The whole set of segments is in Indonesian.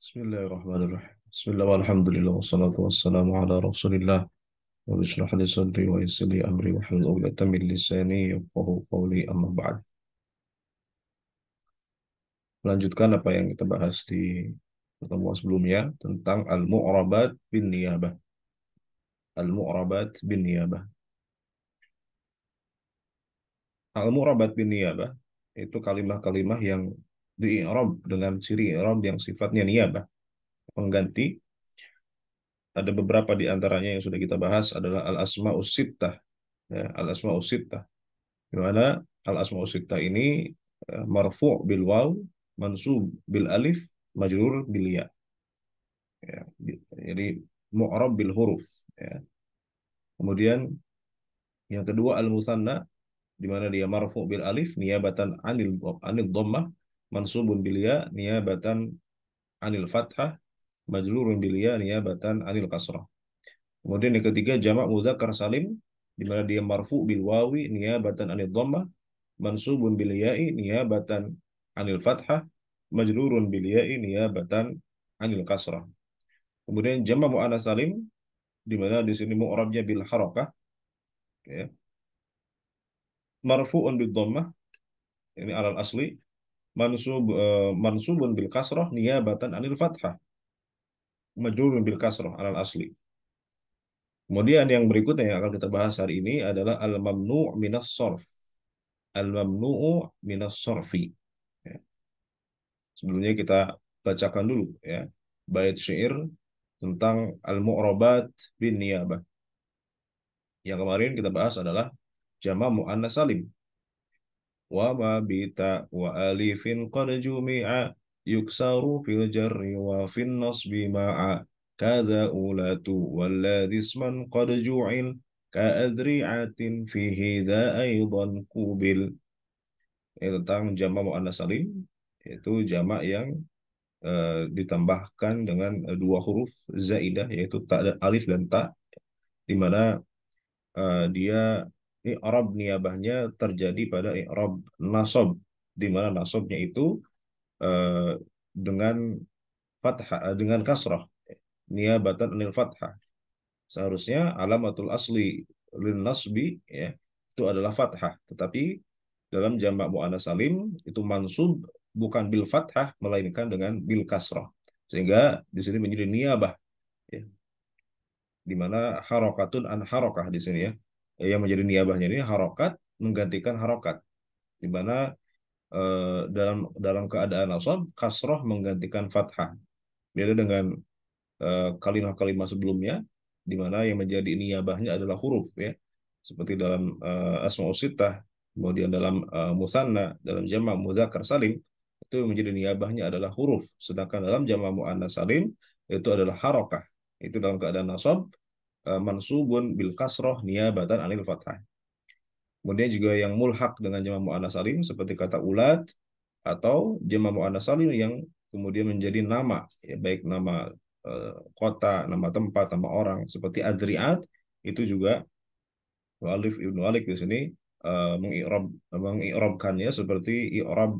Bismillahirrahmanirrahim. Bismillah walhamdulillah wassalatu wassalamu ala Rasulillah wa bishrah li sadri wa yassir li amri wa hlul 'uqdatam min lisani yafqahu qawli amma ba'd. Melanjutkan apa yang kita bahas di pertemuan sebelumnya tentang al-mu'rabat bin niyabah. Al-mu'rabat bin niyabah. Al-mu'rabat bin niyabah itu kalimah-kalimah yang di-i'rab dengan ciri i'rab yang sifatnya niyabah, pengganti. Ada beberapa di antaranya yang sudah kita bahas adalah al-asma'us sittah, ya, al-asma'us sittah. Di mana al-asma'us sittah ini marfu' bil waw, mansub bil alif, majrur bil ya. Ya, jadi mu'rab bil huruf, ya. Kemudian yang kedua al-musanna, di mana dia marfu' bil alif niyabatan anil dhammah, mansubun bil ya niyabatan anil fathah, majrurun bil ya niyabatan anil kasrah. Kemudian yang ketiga jamak mudzakkar salim, di mana dia marfu' bil wawi niyabatan anil dhammah, mansubun bil ya'i niyabatan anil fathah, majrurun bil ya'i niyabatan anil kasrah. Kemudian jamak muannats salim, di mana di sini mu'rabnya bil harakah, ya. Marfu'un bid dhammah, ini alal asli, mansubun bil kasrah niyabatan anil fathah, majrurun bil kasrah alal asli. Kemudian yang berikutnya yang akan kita bahas hari ini adalah al-mamnu' minas sarf. Al-mamnu'u minas sarfi. Ya. Sebelumnya kita bacakan dulu, ya, bait syair tentang al-mu'rabat bin niyabah. Yang kemarin kita bahas adalah jama' muannas salim. Wa ma bita wa alifin qad jumi'a yuksaru fil jarri wa fin nasbi ma'a kadza ulatu walladhi isman qad ju'il ka adri'atin fihi dha aidan kubil. Ini tentang jama' muannas salim, yaitu jama' yang ditambahkan dengan dua huruf zaidah, yaitu ta dan alif dan ta, di mana dia i'rab niyabahnya terjadi pada i'rab nasab, di mana nasabnya itu eh, dengan fathah, dengan kasrah, niyabatan anil fathah. Seharusnya alamatul asli lin nasbi, ya, itu adalah fathah, tetapi dalam jamak muannats salim itu mansub bukan bil fathah melainkan dengan bil kasrah, sehingga di sini menjadi niyabah, ya, di mana harokatun an harokah di sini, ya. Yang menjadi niyabahnya ini harokat menggantikan harokat, di mana dalam dalam keadaan nasab kasroh menggantikan fathah. Beda dengan kalimat-kalimat sebelumnya, di mana yang menjadi niyabahnya adalah huruf, ya, seperti dalam asmaus sittah, kemudian dalam musanna, dalam jamak mudzakkar salim, itu yang menjadi niyabahnya adalah huruf, sedangkan dalam jamak muannats salim itu adalah harokah. Itu dalam keadaan nasab, mansubun bil kasroh niyabatan anil fathah. Kemudian juga yang mulhak dengan jamak muannats salim seperti kata ulat, atau jamak muannats salim yang kemudian menjadi nama, ya, baik nama kota, nama tempat, nama orang seperti Adriat, itu juga Alif Ibnu Alik di sini mengi'rabkannya seperti i'rab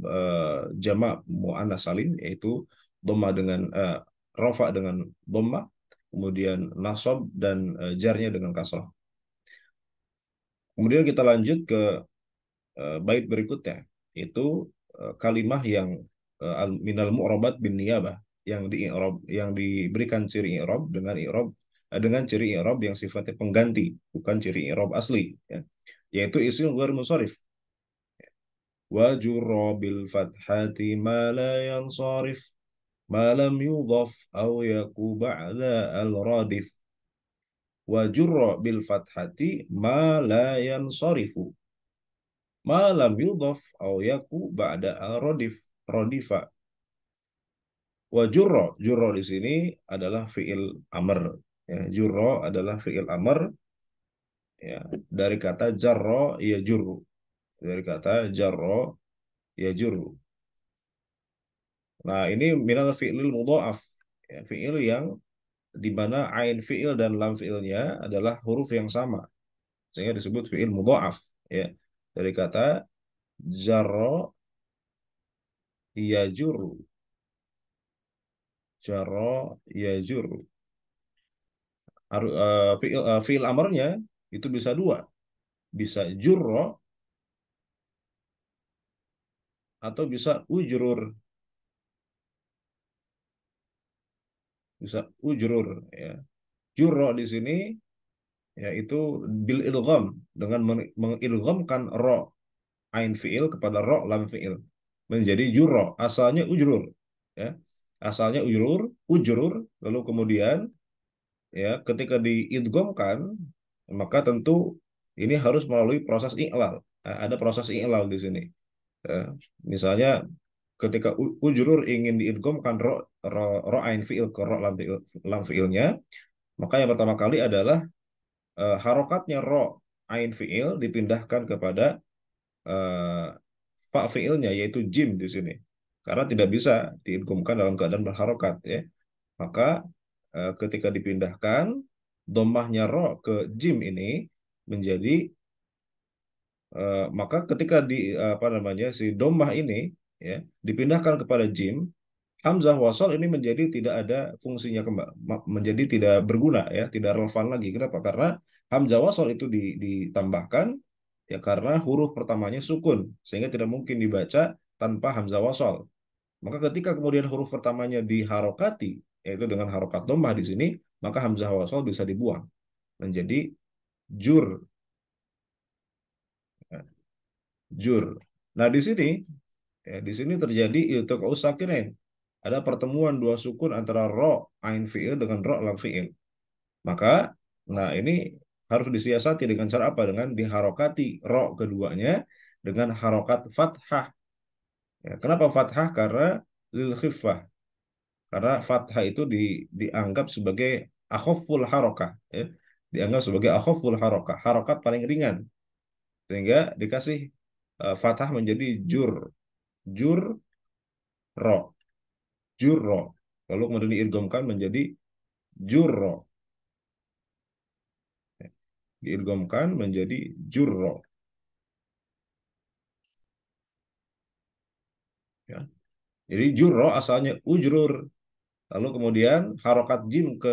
jamak muannats salim, yaitu dhamma dengan rafa dengan dhamma, kemudian nasab dan jarnya dengan kasrah. Kemudian kita lanjut ke bait berikutnya, itu kalimah yang minal mu'rabat bin niyabah, yang di yang diberikan ciri i'rab dengan dengan ciri i'rab yang sifatnya pengganti, bukan ciri i'rab asli, ya. Yaitu isim ghair munsharif. Wa jurra bil fathati ma la yansarif ma lam yudhaf aw yaku ba'da al radif. Wa jurra bil fathati ma la yansarifu ma lam yudhaf aw yaku ba'da al-radif, radifa. Wa jurra, jurra di sini adalah fiil amr, ya. Jurra adalah fiil amr, ya, dari kata jarra ya jurru, dari kata jarra ya jurru. Nah, ini minal fi'lil mudha'af, ya, fiil yang di mana ain fiil dan lam fiilnya adalah huruf yang sama, sehingga disebut fiil mudha'af, ya, dari kata jarra ya jurru. Jaro yajur. Fi'il amarnya itu bisa dua. Bisa jurro atau bisa ujrur. Bisa ujrur ya. Jurro di sini yaitu bil ilgham dengan mengilghamkan ro ain fiil kepada ro lam fiil menjadi jurro. Asalnya ujrur ya. Asalnya ujrur lalu kemudian ya ketika diidghamkan maka tentu ini harus melalui proses i'lal. Ada proses i'lal di sini. Ya. Misalnya ketika ujrur ingin diidghamkan ro ain fiil ke ro lam fiilnya, maka yang pertama kali adalah harokatnya ro ain fiil dipindahkan kepada eh, fa fiilnya yaitu jim di sini. Karena tidak bisa diidghamkan dalam keadaan berharokat ya. Maka ketika dipindahkan dhammahnya ro ke jim ini menjadi maka ketika apa namanya si dhammah ini ya dipindahkan kepada jim, hamzah wasal ini menjadi tidak ada fungsinya kembali, menjadi tidak berguna ya, tidak relevan lagi. Kenapa? Karena hamzah wasal itu ditambahkan ya karena huruf pertamanya sukun sehingga tidak mungkin dibaca tanpa hamzah wasal. Maka ketika kemudian huruf pertamanya diharokati yaitu dengan harokat dhammah di sini, maka hamzah wasal bisa dibuang menjadi jur. Ya, jur. Nah, di sini terjadi iltiqa'u sakinain. Ada pertemuan dua sukun antara ro ain fiil dengan ro lam fiil. Maka, nah ini harus disiasati dengan cara apa? Dengan diharokati ro keduanya dengan harokat fathah. Ya, kenapa fathah? Karena lil khiffah. Karena fathah itu dianggap sebagai akhaful harokah. Ya. Dianggap sebagai akhaful harokah. Harokat paling ringan. Sehingga dikasih fathah menjadi jur. Jur ro. Jurro. Lalu kemudian diidghamkan menjadi jurro. Diidghamkan menjadi jurro. Ya. Jadi jurro asalnya ujrur. Lalu kemudian harokat jim ke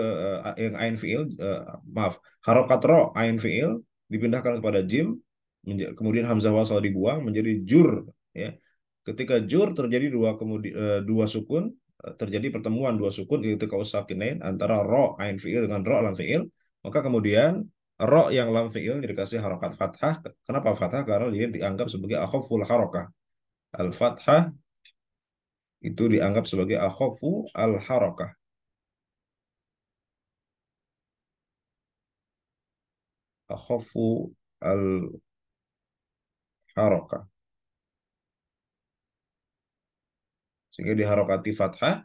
yang ain fiil, maaf, harokat ro ain fiil dipindahkan kepada jim, kemudian hamzah wasal dibuang menjadi jur. Ya. Ketika jur terjadi dua sukun, terjadi pertemuan dua sukun itu kausakinain antara ro ain fiil dengan ro lam fiil, maka kemudian ro yang lam fiil dikasih harokat fathah. Kenapa fathah? Karena dia dianggap sebagai akhaful harokah. Al fathah itu dianggap sebagai akhafu al harokah. Akhafu al harokah. Sehingga diharokati fathah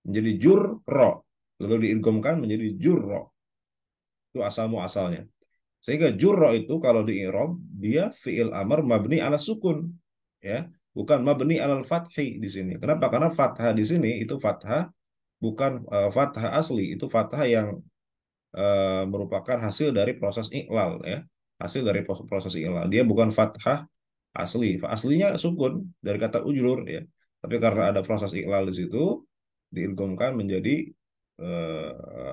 menjadi jur ro. Lalu diidghamkan menjadi jur ro. Itu asal muasalnya. Sehingga jurro itu kalau di i'rab dia fiil amr mabni ala sukun, ya, bukan mabni alal fathi di sini. Kenapa? Karena fathah di sini itu fathah bukan fathah asli, itu fathah yang merupakan hasil dari proses i'lal ya. Hasil dari proses i'lal. Dia bukan fathah asli. Aslinya sukun dari kata ujrur ya. Tapi karena ada proses i'lal di situ diidghamkan menjadi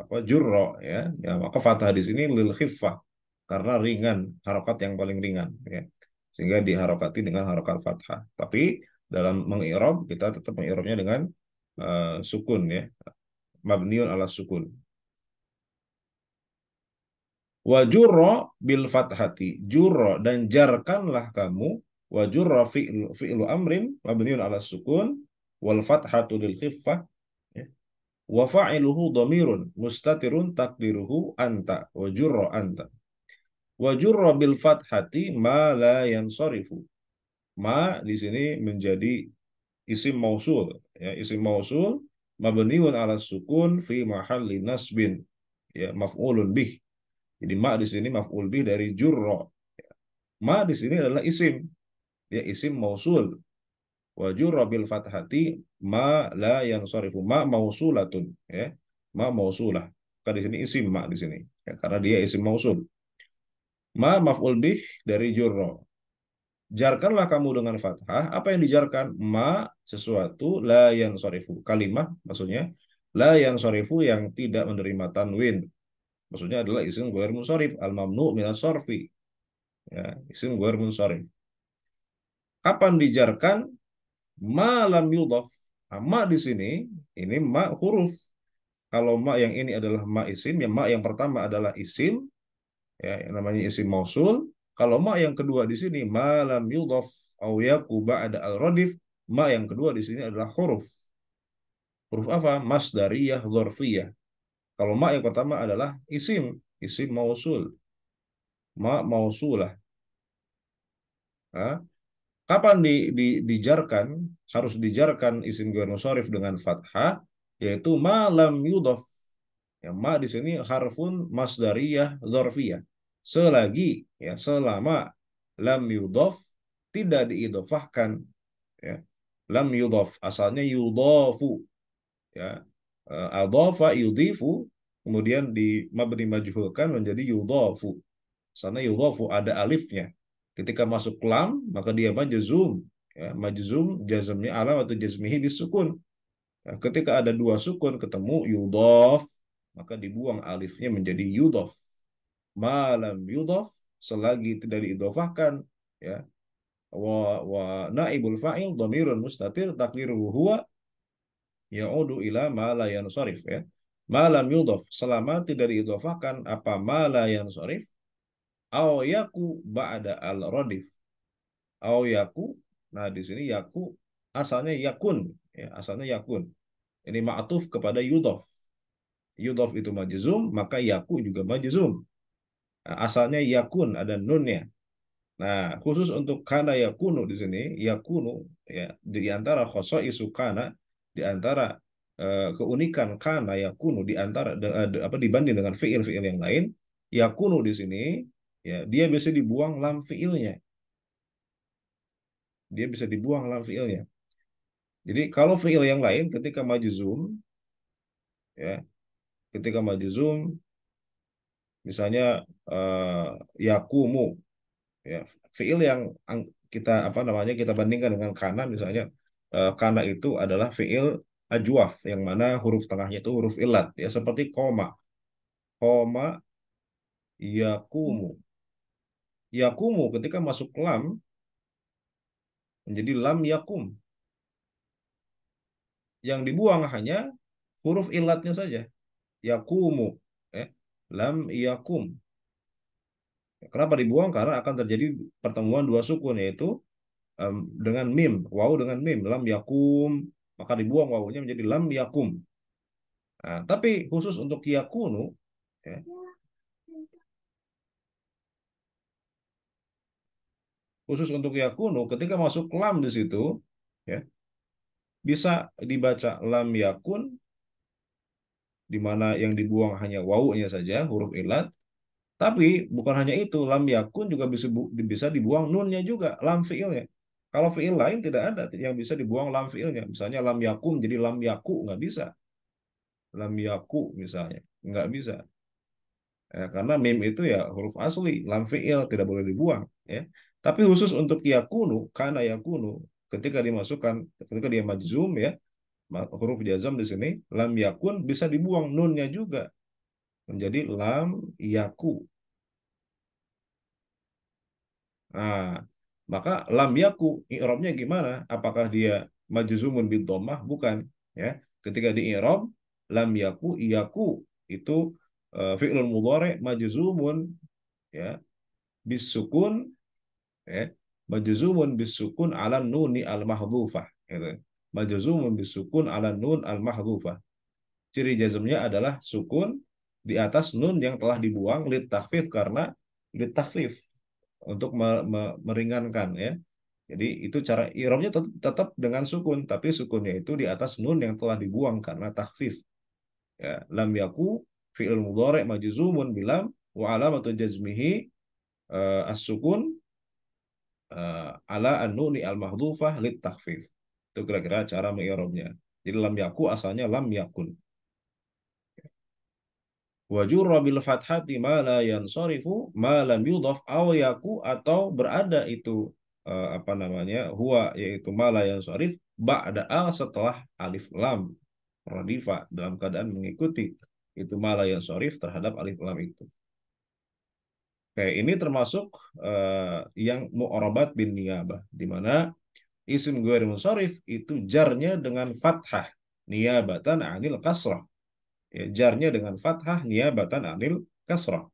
apa jurro ya. Ya, maka fathah di sini lil khiffah karena ringan, harokat yang paling ringan ya. Sehingga diharokati dengan harokat fathah. Tapi dalam mengi'rab kita tetap mengi'rabnya dengan sukun ya. Mabniun ala sukun. Wa jurra bil fathati. Jurra dan jarkanlah kamu. Wa jurra fi'lu amrin mabniun ala sukun wal fathatu lil khiffah ya. Wa fa'iluhu dhamirun mustatirun takdiruhu anta. Wa jurra anta. Wa jurra bil fathati ma la yansarifu. Ma di sini menjadi isim mausul ya, isim mausul mabniun ala sukun fi mahalli nasbin ya, maf'ulun bih. Jadi ma di sini maf'ul bih dari jurra. Ma di sini adalah isim, ya isim mausul. Wa jurra bil fathati ma la yansarifu. Ma mausulatun ya. Ma mausulah. Kan di sini isim ma di sini ya, karena dia isim mausul. Ma maf'ul bih dari jurra. Jarkanlah kamu dengan fathah. Apa yang dijarkan? Ma sesuatu la yansarifu. Kalimah maksudnya La yang sorifu yang tidak menerima tanwin. Maksudnya adalah isim ghair munsharif, al-mamnu minas sorfi. Ya, isim ghair munsharif. Kapan dijarkan? Ma lam yudhaf. Nah, ma di sini, ini ma huruf. Kalau ma yang ini adalah ma isim, ya ma yang pertama adalah isim, ya yang namanya isim mausul. Kalau ma yang kedua di sini ma lam yudhaf au yaku ba'da al-radif, ma yang kedua di sini adalah huruf. Huruf apa? Masdariyah dzarfiyah. Kalau ma yang pertama adalah isim, isim mausul, ma mausulah. Nah, kapan dijarkan? Harus dijarkan isim ghair munsharif dengan fathah, yaitu ma lam yudhaf. Ya, ma di sini harfun masdariyah dzarfiyah. Selagi ya selama lam yudhaf tidak diidhofahkan, ya. Lam yudhaf asalnya yudhafu, ya. Adhafa yudhifu, kemudian di mabni majhulkan menjadi yudhafu. Sana yudhafu ada alifnya. Ketika masuk lam maka dia majzum, ya. Majzum jazmnya alam atau jazmihi bisukun. Nah, ketika ada dua sukun ketemu yudhaf, maka dibuang alifnya menjadi yudhaf. Malam yudhaf selagi tidak diidhofahkan, ya. Wa naibul fa'il dhamirun mustatir takdiruhu huwa ya'udu ila ma la yansharif, ya. Malam yudhaf selama tidak diidhofahkan apa ma la yansharif aw yaku ba'da al-radif. Aw yaku, nah di sini yaku asalnya yakun, ya, asalnya yakun. Ini ma'tuf kepada yudhaf. Yudhaf itu majzum, maka yaku juga majzum. Nah, asalnya yakun ada nunnya. Nah, khusus untuk kana yakunu di sini, yakunu, ya, di antara khosaisu kana, di antara keunikan kana yakunu di antara apa dibanding dengan fiil-fiil yang lain, yakunu di sini, ya, dia bisa dibuang lam fiilnya. Dia bisa dibuang lam fiilnya. Jadi kalau fiil yang lain ketika majzum, ya, ketika majzum misalnya eh, yakumu, ya, fiil yang kita apa namanya kita bandingkan dengan kana, misalnya kana itu adalah fiil ajwaf yang mana huruf tengahnya itu huruf ilat, ya, seperti koma, koma yakumu. Yakumu ketika masuk lam menjadi lam yakum, yang dibuang hanya huruf ilatnya saja, yakumu, ya. Lam yakum. Kenapa dibuang? Karena akan terjadi pertemuan dua sukun, yaitu dengan mim, waw dengan mim, lam yakum, maka dibuang wawunya menjadi lam yakum. Nah, tapi khusus untuk yakunu, ya, khusus untuk yakunu, ketika masuk lam di situ, ya, bisa dibaca lam yakun, di mana yang dibuang hanya wawunya saja, huruf ilat. Tapi bukan hanya itu, lam yakun juga bisa dibuang nunnya juga, lam fiilnya. Kalau fiil lain tidak ada yang bisa dibuang lam fiilnya. Misalnya lam yakum jadi lam yaku, nggak bisa. Lam yaku misalnya, nggak bisa. Ya, karena mim itu ya huruf asli, lam fiil tidak boleh dibuang, ya. Tapi khusus untuk yakunu, karena yakunu ketika dimasukkan, ketika dia majzum, ya, huruf jazam di sini lam yakun bisa dibuang nunnya juga menjadi lam yaku. Nah, maka lam yaku i'rabnya gimana? Apakah dia majzumun bid dhammah? Bukan, ya. Ketika di i'rab lam yaku yaku itu fi'lun mudhari majzumun, ya, bisukun, ya, majzumun bisukun ala nuni al mahdhufah, gitu. Majzumun bisukun ala nun al mahdhufah. Ciri jazmnya adalah sukun di atas nun yang telah dibuang lit takhfif, karena lit takhfif untuk meringankan, ya. Jadi itu cara i'rabnya tetap dengan sukun, tapi sukunnya itu di atas nun yang telah dibuang karena takhfif. Ya, lam yaku fi'il mudhari majzumun bilam wa alamatu jazmihi as-sukun ala an-nuni al-mahdhufah lit takhfif. Itu kira-kira cara mengi'rabnya. Jadi lam yaku asalnya lam yakun. Wa jurra bil fathati ma la yansarifu ma lam yudhaf aw yaku, atau berada itu apa namanya huwa, yaitu ma la yansarif ba'da al setelah alif lam. radifa, dalam keadaan mengikuti itu mala yang sorif terhadap alif lam itu. Oke, ini termasuk yang mu'arabat bin niyabah, di mana isim ghair munsharif itu jarnya dengan fathah niyabatan anil kasrah. Ya, jarnya dengan fathah niyabatan anil kasrah.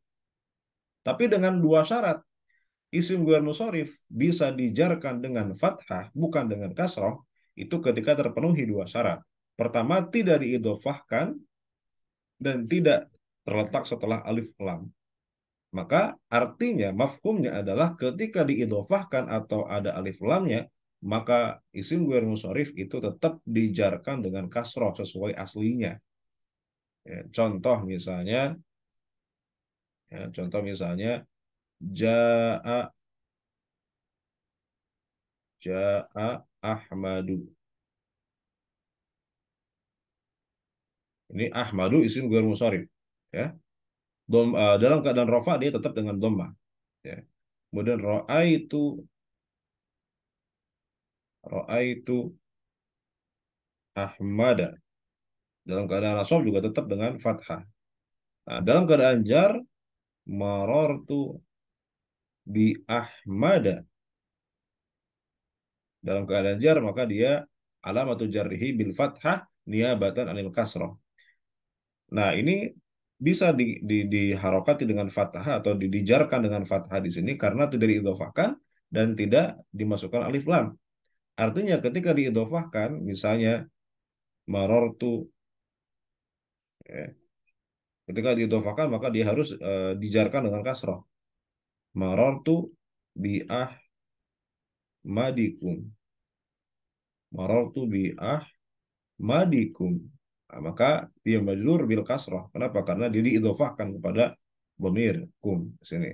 Tapi dengan dua syarat. Isim ghair munsharif bisa dijarkan dengan fathah bukan dengan kasrah itu ketika terpenuhi dua syarat. Pertama, tidak diidhofahkan dan tidak terletak setelah alif lam. Maka artinya mafhumnya adalah ketika diidhofahkan atau ada alif lamnya, maka isim ghair munsharif itu tetap dijarkan dengan kasroh sesuai aslinya. Ya, contoh misalnya jaa jaa Ahmadu. Ini Ahmadu isim ghair munsharif. Ya, dalam keadaan rofa dia tetap dengan dhamma. Ya. Kemudian ro'aitu Ahmada. Dalam keadaan nasab juga tetap dengan fathah. Nah, dalam keadaan jar, marartu bi Ahmada. Dalam keadaan jar, maka dia alamatu jarrihi bil fathah niyabatan anil kasroh. Nah, ini bisa diharokati dengan fathah atau dijarkan dengan fathah di sini karena tidak diidhofahkan dan tidak dimasukkan alif lam. Artinya ketika diidhofahkan, misalnya marartu, ya, ketika diidhofahkan maka dia harus dijarkan dengan kasroh. Marartu bi ahmadikum. Marartu bi ahmadikum. Nah, maka dia majrur bil kasroh. Kenapa? Karena dia diidhofahkan kepada dhamir kum di sini.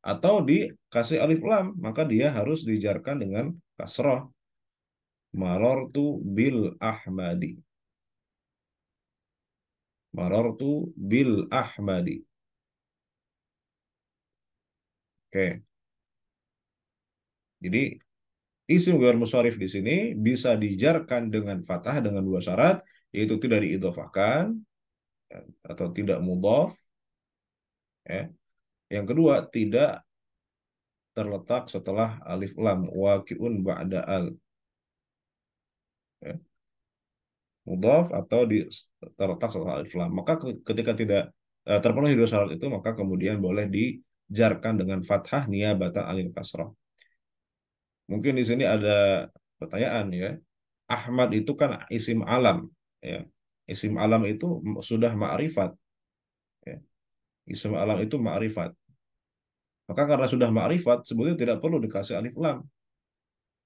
Atau dikasih alif lam, maka dia harus dijarkan dengan kasroh. Marartu bil ahmadi. Marartu bil ahmadi. Oke. Jadi isim ghair musyarif di sini bisa dijarkan dengan fathah dengan dua syarat, yaitu tidak diidhofahkan ya, atau tidak mudhaf. Ya. Yang kedua, tidak terletak setelah alif lam, waqi'un ba'da al. Ya. Mudhaf atau terletak setelah alif lam. Maka ketika tidak terpenuhi dua syarat itu, maka kemudian boleh dijarkan dengan fathah niyabatan anil kasrah. Mungkin di sini ada pertanyaan ya. Ahmad itu kan isim alam ya. Isim alam itu sudah ma'rifat ya. Isim alam itu ma'rifat. Maka karena sudah ma'rifat sebetulnya tidak perlu dikasih alif lam.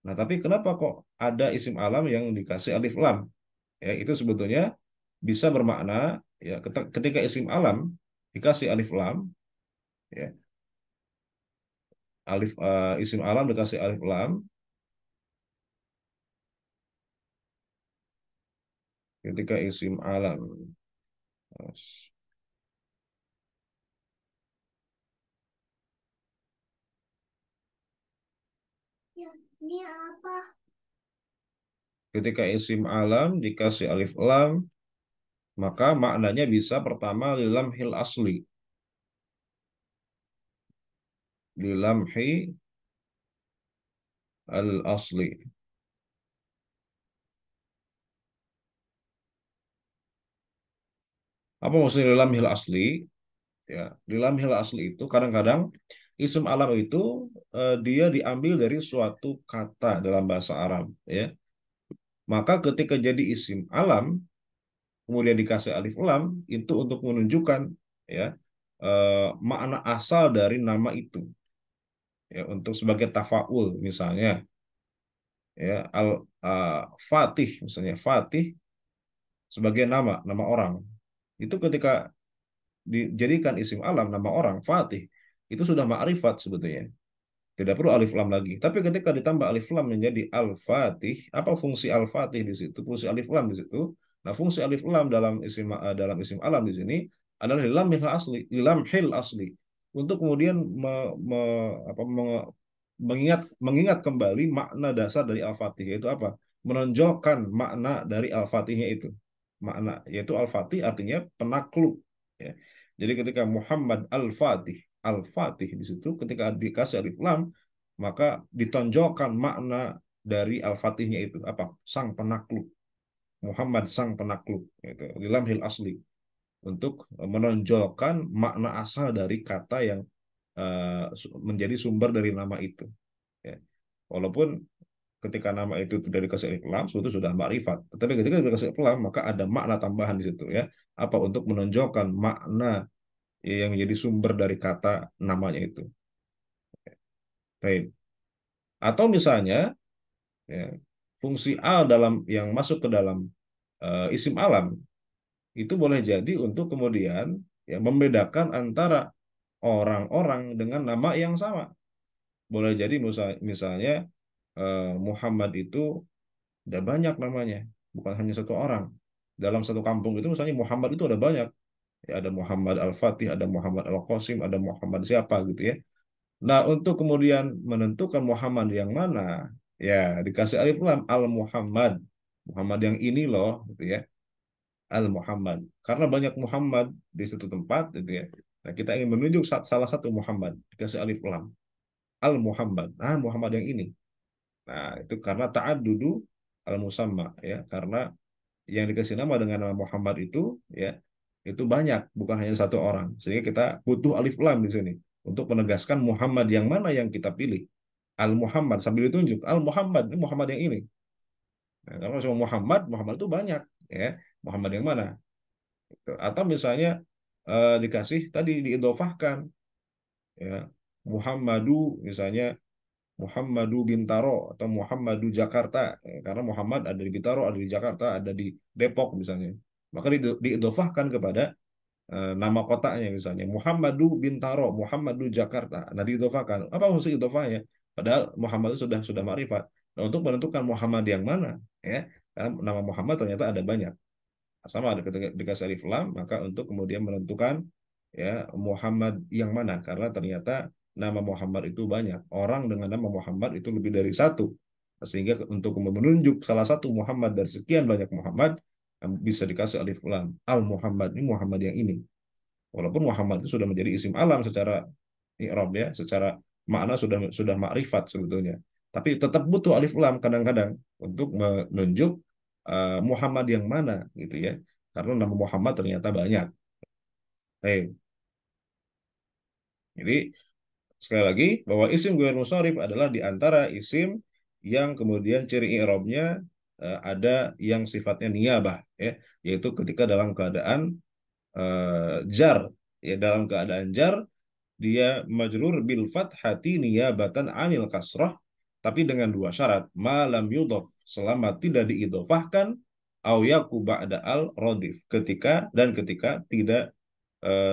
Nah, tapi kenapa kok ada isim alam yang dikasih alif lam? Ya, itu sebetulnya bisa bermakna ya ketika isim alam dikasih alif lam ya. Isim alam dikasih alif lam ketika isim alam. Ini apa? Ketika isim alam dikasih alif lam, maka maknanya bisa pertama lilamhil asli. Lilamhi al asli. Apa maksudnya lilamhil asli? Ya, lilamhil asli itu kadang-kadang isim alam itu dia diambil dari suatu kata dalam bahasa Arab, ya. Maka ketika jadi isim alam, kemudian dikasih alif lam, itu untuk menunjukkan ya makna asal dari nama itu. Ya, untuk sebagai tafaul misalnya ya Fatih misalnya Fatih sebagai nama orang itu ketika dijadikan isim alam nama orang Fatih itu sudah ma'rifat sebetulnya tidak perlu alif lam lagi tapi ketika ditambah alif lam menjadi al-fatih apa fungsi al-fatih di situ fungsi alif lam di situ nah fungsi alif lam dalam isim alam di sini adalah lilam hil asli untuk kemudian mengingat kembali makna dasar dari al-fatih yaitu apa menonjolkan makna dari al-fatihnya itu makna, yaitu Al-Fatih artinya penakluk. Ya. Jadi ketika Muhammad Al-Fatih, Al-Fatih di situ ketika dikasih alif lam, maka ditonjolkan makna dari Al-Fatihnya itu apa? Sang penakluk. Muhammad sang penakluk. Itu di lamhil asli untuk menonjolkan makna asal dari kata yang menjadi sumber dari nama itu. Ya. Walaupun ketika nama itu tidak dikasih alif lam, itu sudah makrifat. Tetapi ketika dikasih alif lam, maka ada makna tambahan di situ ya. Apa untuk menonjolkan makna yang menjadi sumber dari kata namanya itu. Baik. Atau misalnya ya, fungsi al dalam yang masuk ke dalam isim alam itu boleh jadi untuk kemudian ya membedakan antara orang-orang dengan nama yang sama. Boleh jadi misalnya Muhammad itu ada banyak namanya, bukan hanya satu orang. Dalam satu kampung itu misalnya Muhammad itu ada banyak. Ya, ada Muhammad Al-Fatih, ada Muhammad Al-Qasim, ada Muhammad siapa gitu ya. Nah, untuk kemudian menentukan Muhammad yang mana, ya dikasih alif lam Al-Muhammad. Muhammad yang ini loh, gitu ya. Al-Muhammad. Karena banyak Muhammad di satu tempat, gitu ya. Nah, kita ingin menunjuk salah satu Muhammad, dikasih alif lam. Al-Muhammad. Ah, Muhammad yang ini. Nah, itu karena ta'addudu al-musamma ya, karena yang dikasih nama dengan nama Muhammad itu ya, itu banyak, bukan hanya satu orang. Sehingga kita butuh alif lam di sini untuk menegaskan Muhammad yang mana yang kita pilih. Al-Muhammad sambil ditunjuk, Al-Muhammad, ini Muhammad yang ini. Nah, kalau cuma Muhammad, Muhammad itu banyak ya. Muhammad yang mana? Gitu. Atau misalnya dikasih tadi diidofahkan ya. Muhammadu misalnya Muhammadu Bintaro atau Muhammadu Jakarta. Karena Muhammad ada di Bintaro, ada di Jakarta, ada di Depok misalnya. Maka diidofahkan kepada nama kotanya misalnya Muhammadu Bintaro, Muhammadu Jakarta. Nah diidofahkan. Apa maksud idofahnya? Padahal Muhammad itu sudah makrifat. Nah, untuk menentukan Muhammad yang mana, ya, karena nama Muhammad ternyata ada banyak. Sama ada ketika dikasih alif lam, maka untuk kemudian menentukan ya Muhammad yang mana, karena ternyata nama Muhammad itu banyak. Orang dengan nama Muhammad itu lebih dari satu. Sehingga untuk menunjuk salah satu Muhammad dari sekian banyak Muhammad, bisa dikasih alif lam. Al Muhammad ini Muhammad yang ini. Walaupun Muhammad itu sudah menjadi isim alam secara i'rab ya, secara makna sudah makrifat sebetulnya. Tapi tetap butuh alif lam kadang-kadang untuk menunjuk Muhammad yang mana gitu ya. Karena nama Muhammad ternyata banyak. Hey, jadi sekali lagi bahwa isim ghair musharif adalah di antara isim yang kemudian ciri i'rabnya ada yang sifatnya niyabah ya, yaitu ketika dalam keadaan jar ya, dalam keadaan jar dia majrur bil fathati niyabatan anil kasrah, tapi dengan dua syarat, malam yudhof selama tidak diidofahkan, au yaku ba'da al rodif ketika tidak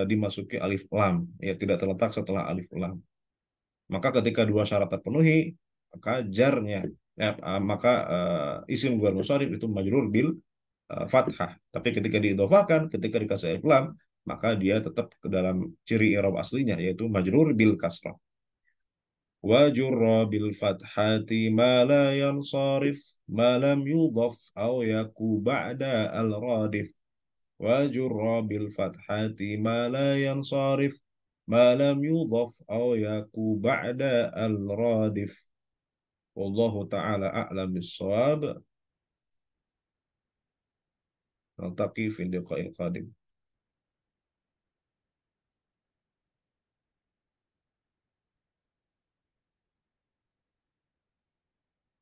dimasuki alif lam ya, tidak terletak setelah alif lam. Maka ketika dua syarat terpenuhi, maka jarnya ya, maka isim ghair musharif itu majrur bil fathah. Tapi ketika diidofahkan, ketika dikasih alif lam, maka dia tetap ke dalam ciri i'rab aslinya yaitu majrur bil kasrah. Wa jurra bil fathati ma la yansarif ma lam yudhaf aw yaku ba'da al radif. Wa jurra bil fathati ma la yansarif ma lam yudhaf aw yaku ba'da al radif. Wallahu ta'ala a'lam bis-shawab. Naltaqi fi liqa'il qadim.